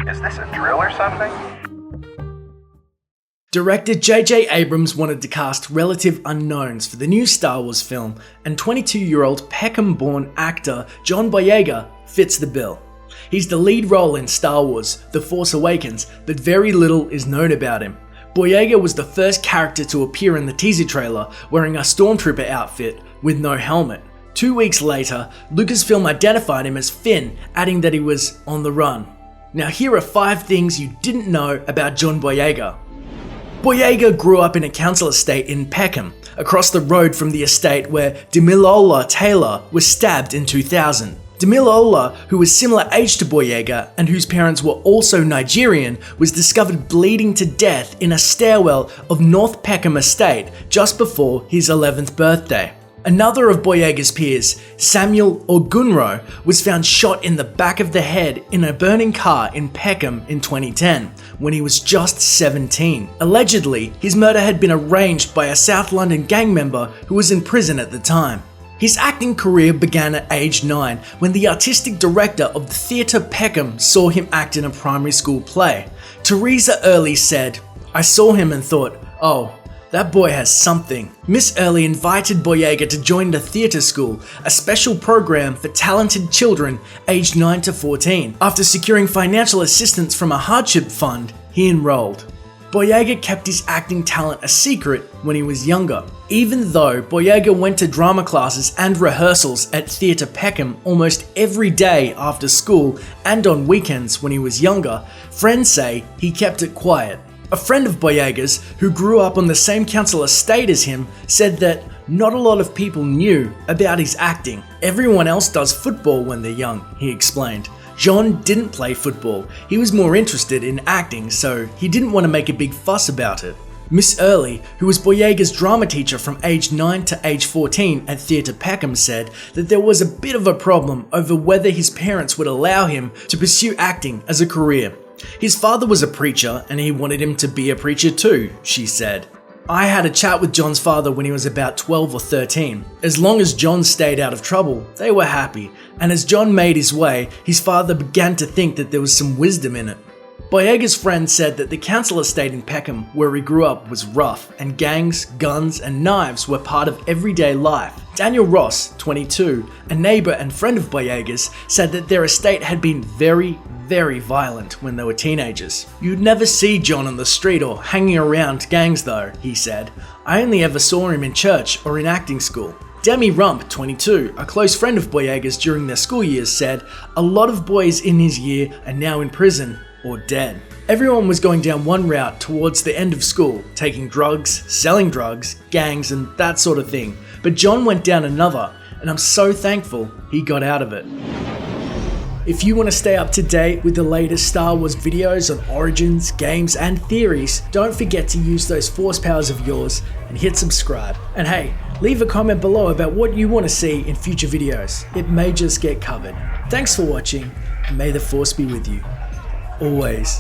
Is this a drill or something? Director J.J. Abrams wanted to cast relative unknowns for the new Star Wars film, and 22-year-old Peckham-born actor John Boyega fits the bill. He's the lead role in Star Wars: The Force Awakens, but very little is known about him. Boyega was the first character to appear in the teaser trailer wearing a stormtrooper outfit with no helmet. 2 weeks later, Lucasfilm identified him as Finn, adding that he was on the run. Now here are 5 things you didn't know about John Boyega. Boyega grew up in a council estate in Peckham, across the road from the estate where Damilola Taylor was stabbed in 2000. Damilola, who was similar age to Boyega and whose parents were also Nigerian, was discovered bleeding to death in a stairwell of North Peckham Estate just before his 11th birthday. Another of Boyega's peers, Samuel Ogunro, was found shot in the back of the head in a burning car in Peckham in 2010, when he was just 17. Allegedly, his murder had been arranged by a South London gang member who was in prison at the time. His acting career began at age 9 when the artistic director of the Theatre Peckham saw him act in a primary school play. Teresa Early said, "I saw him and thought, oh, that boy has something." Miss Early invited Boyega to join the theatre school, a special program for talented children aged 9 to 14. After securing financial assistance from a hardship fund, he enrolled. Boyega kept his acting talent a secret when he was younger. Even though Boyega went to drama classes and rehearsals at Theatre Peckham almost every day after school and on weekends when he was younger, friends say he kept it quiet. A friend of Boyega's, who grew up on the same council estate as him, said that not a lot of people knew about his acting. Everyone else does football when they're young, he explained. John didn't play football. He was more interested in acting, so he didn't want to make a big fuss about it. Miss Early, who was Boyega's drama teacher from age 9 to age 14 at Theatre Peckham, said that there was a bit of a problem over whether his parents would allow him to pursue acting as a career. His father was a preacher and he wanted him to be a preacher too, she said. I had a chat with John's father when he was about 12 or 13. As long as John stayed out of trouble, they were happy, and as John made his way, his father began to think that there was some wisdom in it. Boyega's friend said that the council estate in Peckham, where he grew up, was rough, and gangs, guns, and knives were part of everyday life. Daniel Ross, 22, a neighbour and friend of Boyega's, said that their estate had been very violent when they were teenagers. You'd never see John on the street or hanging around gangs though, he said. I only ever saw him in church or in acting school. Demi Rump, 22, a close friend of Boyega's during their school years, said a lot of boys in his year are now in prison or dead. Everyone was going down one route towards the end of school, taking drugs, selling drugs, gangs and that sort of thing. But John went down another, and I'm so thankful he got out of it. If you want to stay up to date with the latest Star Wars videos on origins, games and theories, don't forget to use those force powers of yours and hit subscribe. And hey, leave a comment below about what you want to see in future videos. It may just get covered. Thanks for watching, and may the force be with you. Always.